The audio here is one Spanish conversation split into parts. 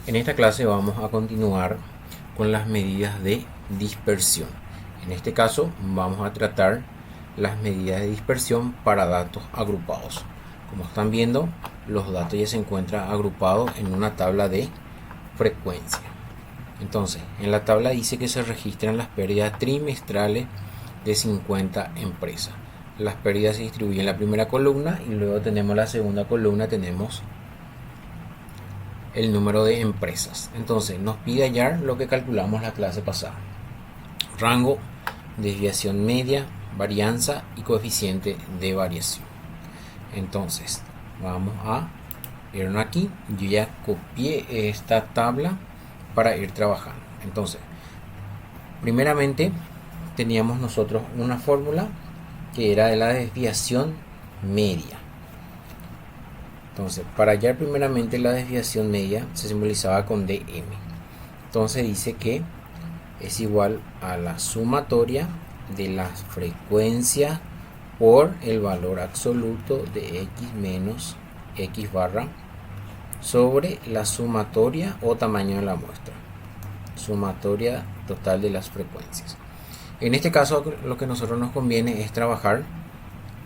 En esta clase vamos a continuar con las medidas de dispersión. En este caso vamos a tratar las medidas de dispersión para datos agrupados. Como están viendo, los datos ya se encuentran agrupados en una tabla de frecuencia. Entonces, en la tabla dice que se registran las pérdidas trimestrales de 50 empresas. Las pérdidas se distribuyen en la primera columna y luego tenemos la segunda columna, tenemos el número de empresas. Entonces nos pide hallar lo que calculamos la clase pasada: rango, desviación media, varianza y coeficiente de variación. Entonces vamos a irnos aquí. Yo ya copié esta tabla para ir trabajando. Entonces, primeramente teníamos nosotros una fórmula que era de la desviación media. Entonces, para hallar primeramente la desviación media se simbolizaba con dm. Entonces dice que es igual a la sumatoria de las frecuencias por el valor absoluto de x menos x barra sobre la sumatoria o tamaño de la muestra. Sumatoria total de las frecuencias. En este caso lo que a nosotros nos conviene es trabajar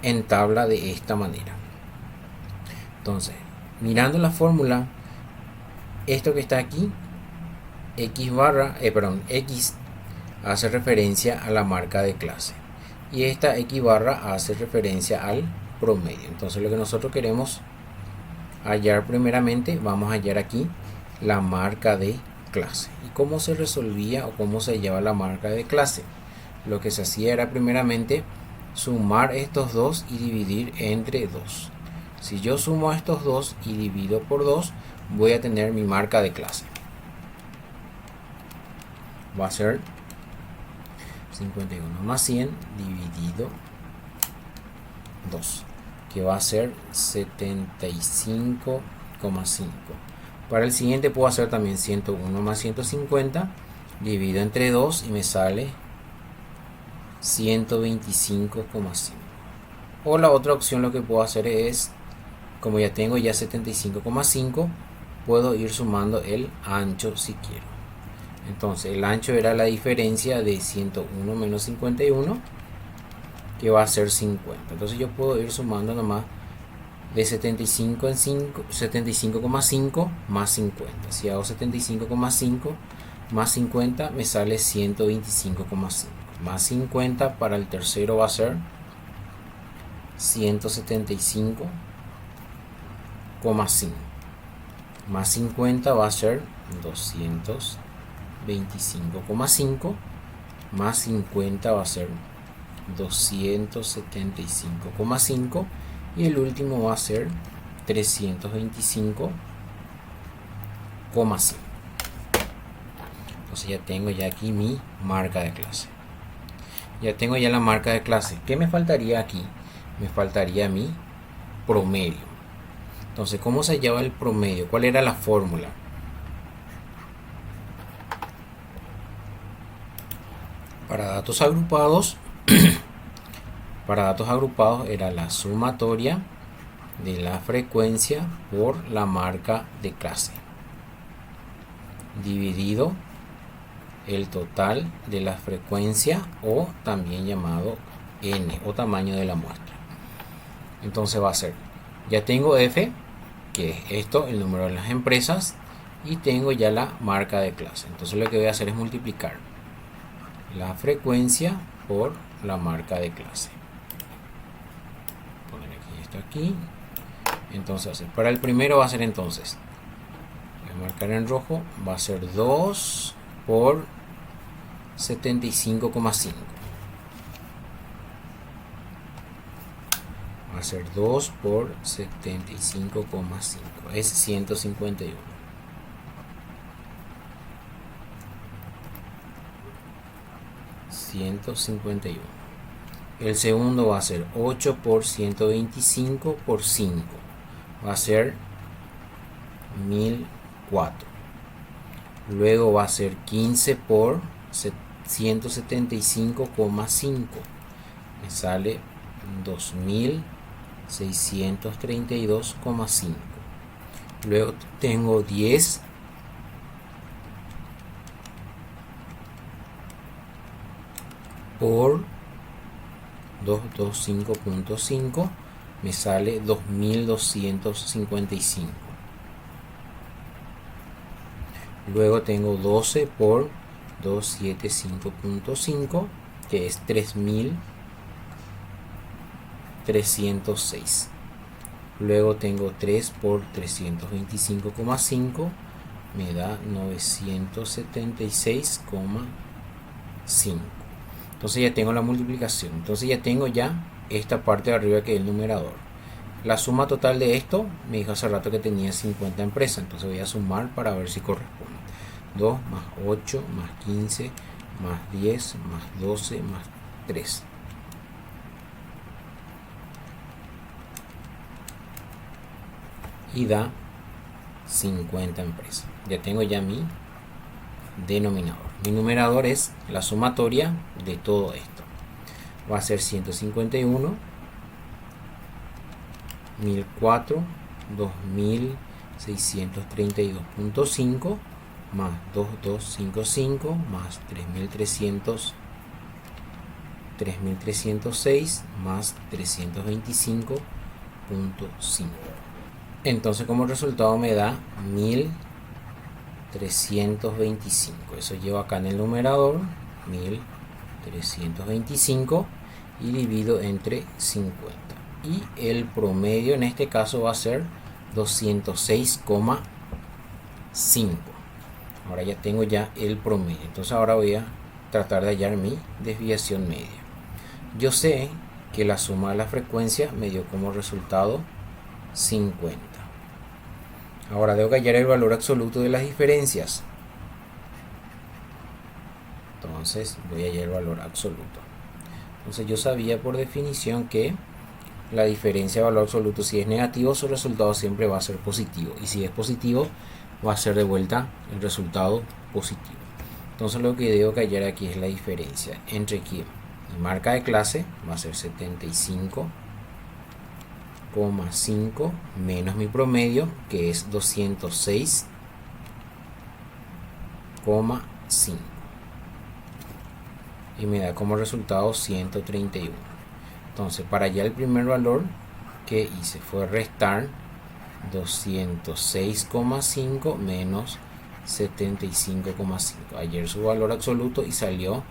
en tabla de esta manera. Entonces, mirando la fórmula, esto que está aquí, x hace referencia a la marca de clase y esta x barra hace referencia al promedio. Entonces lo que nosotros queremos hallar primeramente, vamos a hallar aquí la marca de clase. ¿Y cómo se resolvía o cómo se hallaba la marca de clase? Lo que se hacía era primeramente sumar estos dos y dividir entre 2. Si yo sumo a estos dos y divido por 2, voy a tener mi marca de clase. Va a ser 51 más 100 dividido 2, que va a ser 75,5. Para el siguiente puedo hacer también 101 más 150 dividido entre 2 y me sale 125,5. O la otra opción, lo que puedo hacer es, como ya tengo ya 75,5, puedo ir sumando el ancho si quiero. Entonces el ancho era la diferencia de 101 menos 51, que va a ser 50. Entonces yo puedo ir sumando nomás de 75,5 más 50. Si hago 75,5 más 50 me sale 125,5. Más 50 para el tercero va a ser 175,5. Más 50 va a ser 225,5. Más 50 va a ser 275,5. Y el último va a ser 325,5. Entonces ya tengo ya aquí mi marca de clase. Ya tengo ya la marca de clase. ¿Qué me faltaría aquí? Me faltaría mi promedio. Entonces, ¿cómo se hallaba el promedio? ¿Cuál era la fórmula? Para datos agrupados, era la sumatoria de la frecuencia por la marca de clase dividido el total de la frecuencia, o también llamado n, o tamaño de la muestra. Entonces va a ser, ya tengo f, que es esto, el número de las empresas, y tengo ya la marca de clase. Entonces lo que voy a hacer es multiplicar la frecuencia por la marca de clase. Poner aquí esto aquí. Entonces para el primero va a ser, entonces voy a marcar en rojo, va a ser 2 por 75,5. Va a ser 2 por 75,5. Es 151. El segundo va a ser 8 por 125 por 5. Va a ser 1004. Luego va a ser 15 por 175,5. Me sale 2632,5. Luego tengo 10 por 225.5 me sale 2255. Luego tengo 12 por 275.5, que es 3306. Luego tengo 3 por 325,5, me da 976,5. Entonces ya tengo la multiplicación. Entonces ya tengo ya esta parte de arriba, que es el numerador. La suma total de esto me dijo hace rato que tenía 50 empresas. Entonces voy a sumar para ver si corresponde. 2 más 8 más 15 más 10 más 12 más 3. Y da 50 empresas. Ya tengo ya mi denominador. Mi numerador es la sumatoria de todo esto. Va a ser 151, 1004, 2632.5 más 2255 más 3306 más 325.5. Entonces como resultado me da 1325. Eso llevo acá en el numerador, 1325, y divido entre 50. Y el promedio en este caso va a ser 206,5. Ahora ya tengo ya el promedio. Entonces ahora voy a tratar de hallar mi desviación media. Yo sé que la suma de la frecuencia me dio como resultado 50. Ahora debo hallar el valor absoluto de las diferencias. Entonces voy a hallar el valor absoluto. Entonces yo sabía por definición que la diferencia de valor absoluto, si es negativo, su resultado siempre va a ser positivo. Y si es positivo, va a ser de vuelta el resultado positivo. Entonces lo que debo hallar aquí es la diferencia entre que mi marca de clase va a ser 75,5 menos mi promedio, que es 206,5, y me da como resultado 131. Entonces para hallar el primer valor que hice fue restar 206,5 menos 75,5. Hallé su valor absoluto y salió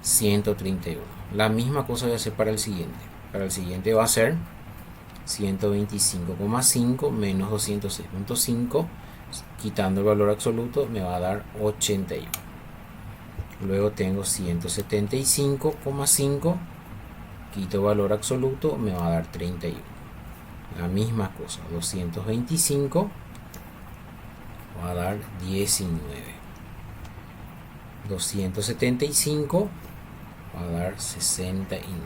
131. La misma cosa voy a hacer para el siguiente. Para el siguiente va a ser 125,5 menos 206,5, quitando el valor absoluto me va a dar 81. Luego tengo 175,5, quito el valor absoluto, me va a dar 31. La misma cosa, 225 va a dar 19. 275 va a dar 69.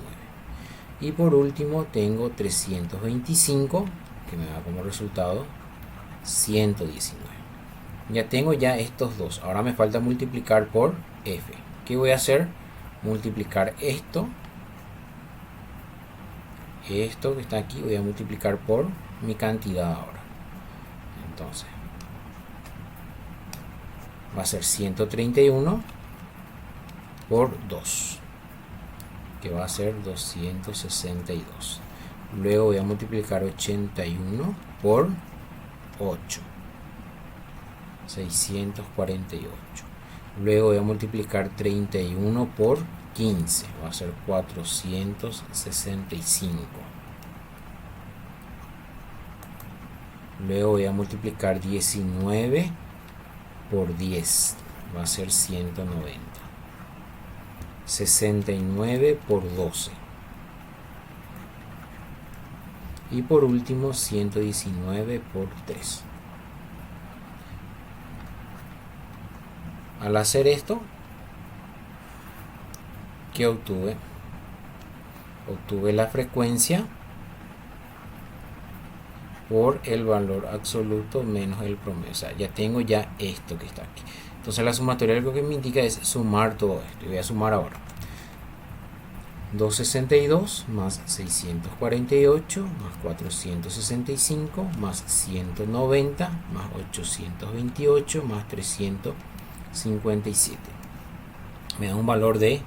Y por último tengo 325, que me da como resultado 119. Ya tengo ya estos dos. Ahora me falta multiplicar por f. ¿Qué voy a hacer? Multiplicar esto que está aquí, voy a multiplicar por mi cantidad ahora. Entonces va a ser 131 por 2, que va a ser 262. Luego voy a multiplicar 81 por 8, 648. Luego voy a multiplicar 31 por 15, va a ser 465. Luego voy a multiplicar 19 por 10, va a ser 190. 69 por 12. Y por último 119 por 3. Al hacer esto, ¿qué obtuve? Obtuve la frecuencia por el valor absoluto menos el promedio. O sea, ya tengo ya esto que está aquí. Entonces la sumatoria lo que me indica es sumar todo esto. Y voy a sumar ahora. 262 más 648 más 465 más 190 más 828 más 357. Me da un valor de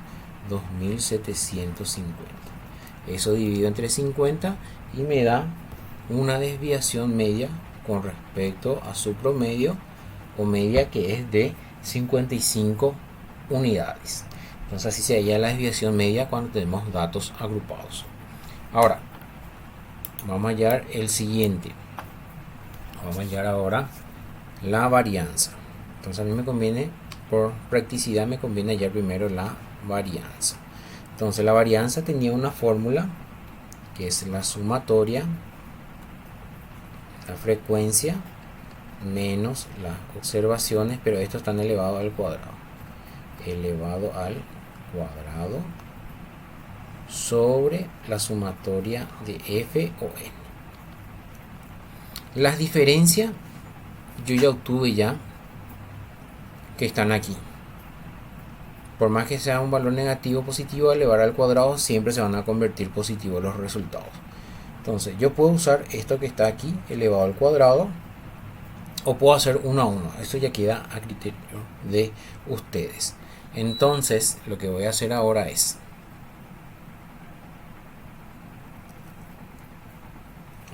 2750. Eso dividido entre 50 y me da una desviación media con respecto a su promedio o media, que es de 55 unidades. Entonces así se halla la desviación media cuando tenemos datos agrupados. Ahora vamos a hallar el siguiente. Vamos a hallar ahora la varianza. Entonces a mí me conviene, por practicidad, me conviene hallar primero la varianza. Entonces la varianza tenía una fórmula que es la sumatoria, la frecuencia menos las observaciones, pero esto está elevado al cuadrado. Elevado al cuadrado sobre la sumatoria de f o n. Las diferencias yo ya obtuve ya que están aquí. Por más que sea un valor negativo o positivo, elevar al cuadrado siempre se van a convertir positivos los resultados. Entonces yo puedo usar esto que está aquí, elevado al cuadrado, o puedo hacer 1 a 1. Esto ya queda a criterio de ustedes. Entonces lo que voy a hacer ahora es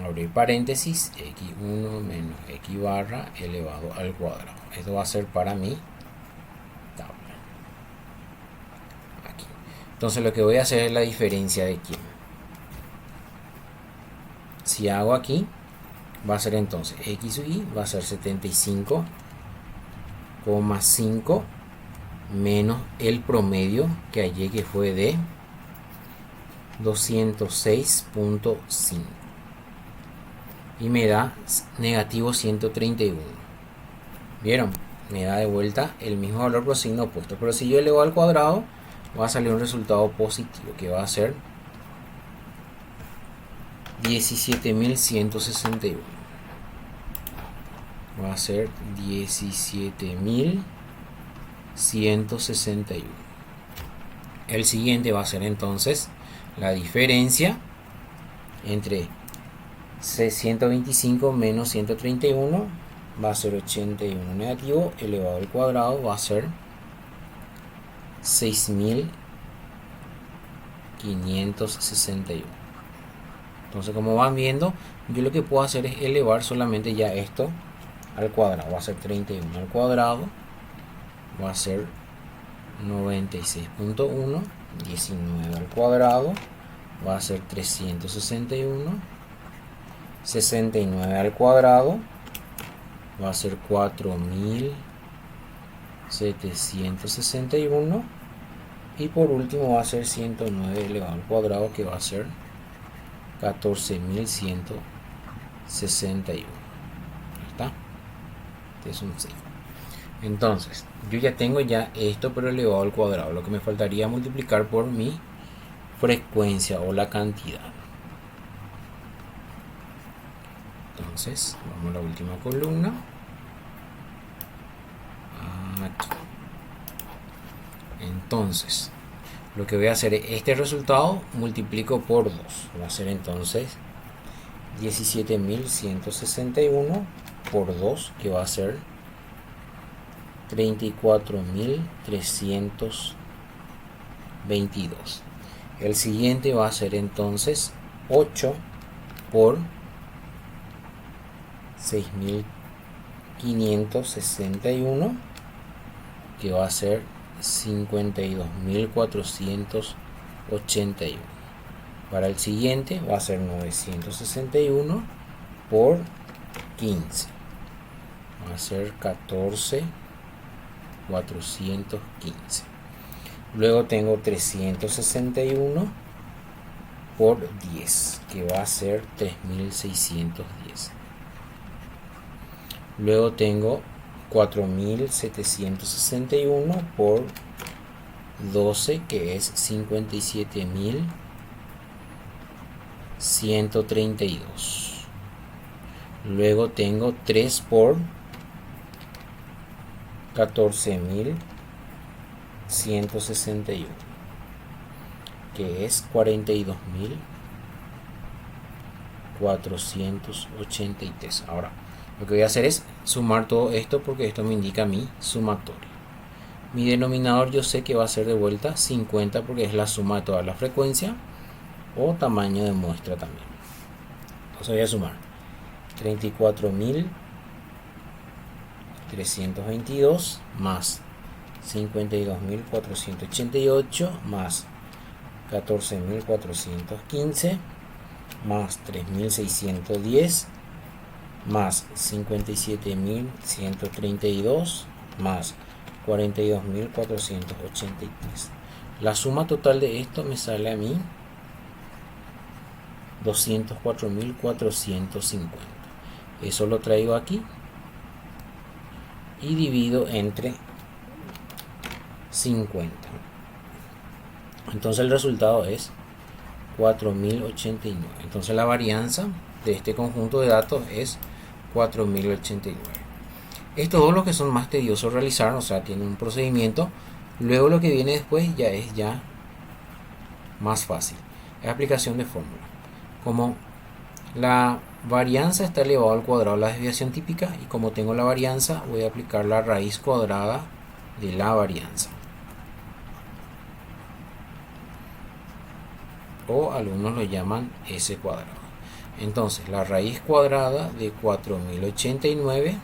abrir paréntesis, x1 menos x barra elevado al cuadrado. Esto va a ser para mi tabla. Aquí. Entonces lo que voy a hacer es la diferencia de quién. Si hago aquí, va a ser entonces x y va a ser 75,5 menos el promedio que hallé, que fue de 206,5 y me da negativo 131. ¿Vieron? Me da de vuelta el mismo valor pero signo opuesto. Pero si yo elevo al cuadrado, va a salir un resultado positivo, que va a ser 17.161. Va a ser 17.161. El siguiente va a ser entonces la diferencia entre 125 menos 131, va a ser 81 negativo, elevado al cuadrado va a ser 6.561. Entonces, como van viendo, yo lo que puedo hacer es elevar solamente ya esto al cuadrado. Va a ser 31 al cuadrado, va a ser 96.1, 19 al cuadrado, va a ser 361, 69 al cuadrado, va a ser 4.761, y por último va a ser 109 elevado al cuadrado, que va a ser 14.161. ¿Está? Este es un 6. Entonces yo ya tengo ya esto, pero elevado al cuadrado. Lo que me faltaría multiplicar por mi frecuencia o la cantidad. Entonces vamos a la última columna, aquí. Entonces lo que voy a hacer es este resultado multiplico por 2, va a ser entonces 17.161 por 2, que va a ser 34.322. El siguiente va a ser entonces 8 por 6.561, que va a ser 52.481. Para el siguiente va a ser 961 por 15, va a ser 14.415. Luego tengo 361 por 10, que va a ser 3.610. Luego tengo 4.761 por 12, que es 57.132. Luego tengo 3 por 14.161, que es 42.483. Ahora lo que voy a hacer es sumar todo esto, porque esto me indica mi sumatorio. Mi denominador yo sé que va a ser de vuelta 50 porque es la suma de toda la frecuencia o tamaño de muestra también. Entonces voy a sumar 34.322 más 52.488 más 14.415 más 3.610 más 57.132 más 42.483. La suma total de esto me sale a mí 204.450. Eso lo traigo aquí y divido entre 50. Entonces el resultado es 4.089. Entonces la varianza de este conjunto de datos es 4.089. Estos dos los que son más tediosos realizar, o sea, tienen un procedimiento. Luego lo que viene después ya es más fácil. Es aplicación de fórmula. Como la varianza está elevado al cuadrado de la desviación típica y como tengo la varianza voy a aplicar la raíz cuadrada de la varianza. O algunos lo llaman S cuadrado. Entonces la raíz cuadrada de 4.089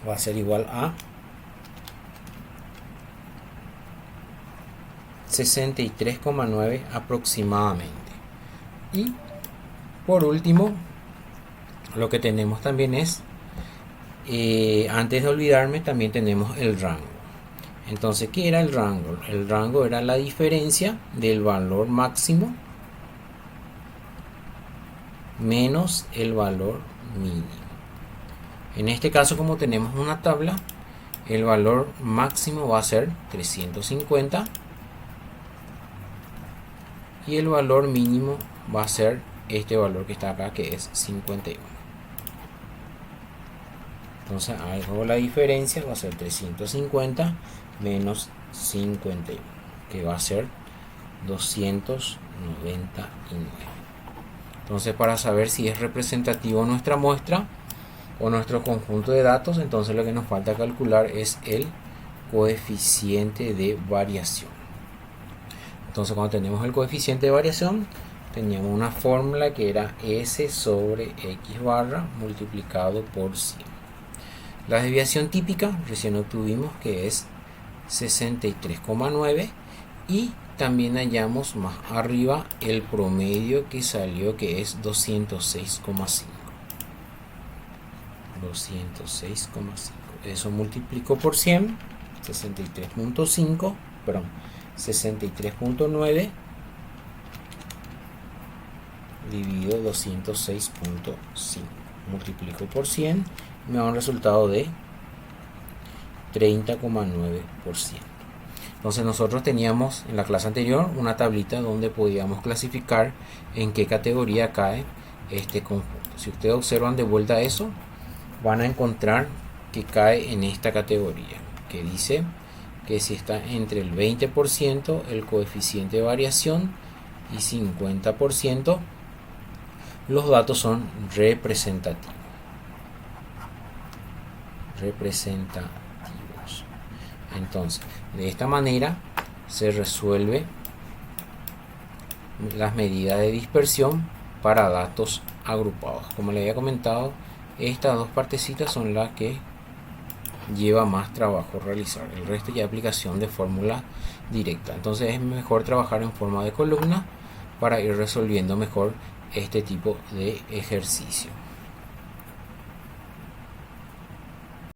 va a ser igual a 63,9 aproximadamente. Y por último lo que tenemos también es antes de olvidarme también tenemos el rango. Entonces, ¿qué era el rango? El rango era la diferencia del valor máximo menos el valor mínimo. En este caso, como tenemos una tabla, el valor máximo va a ser 350 y el valor mínimo va a ser este valor que está acá, que es 51. Entonces hago la diferencia, va a ser 350 menos 51, que va a ser 299. Entonces, para saber si es representativo nuestra muestra o nuestro conjunto de datos, entonces lo que nos falta calcular es el coeficiente de variación. Entonces, cuando tenemos el coeficiente de variación, teníamos una fórmula que era S sobre X barra multiplicado por 100. La desviación típica recién obtuvimos que es 63,9 y también hallamos más arriba el promedio que salió que es 206,5. Eso multiplico por 100, 63.9 dividido 206.5. Multiplico por 100 me da un resultado de 30,9%. Entonces nosotros teníamos en la clase anterior una tablita donde podíamos clasificar en qué categoría cae este conjunto. Si ustedes observan de vuelta eso, van a encontrar que cae en esta categoría, que dice que si está entre el 20% el coeficiente de variación y 50%, los datos son representativos. Entonces, de esta manera se resuelve las medidas de dispersión para datos agrupados. Como les había comentado, estas dos partecitas son las que lleva más trabajo realizar. El resto ya es aplicación de fórmula directa. Entonces es mejor trabajar en forma de columna para ir resolviendo mejor este tipo de ejercicio.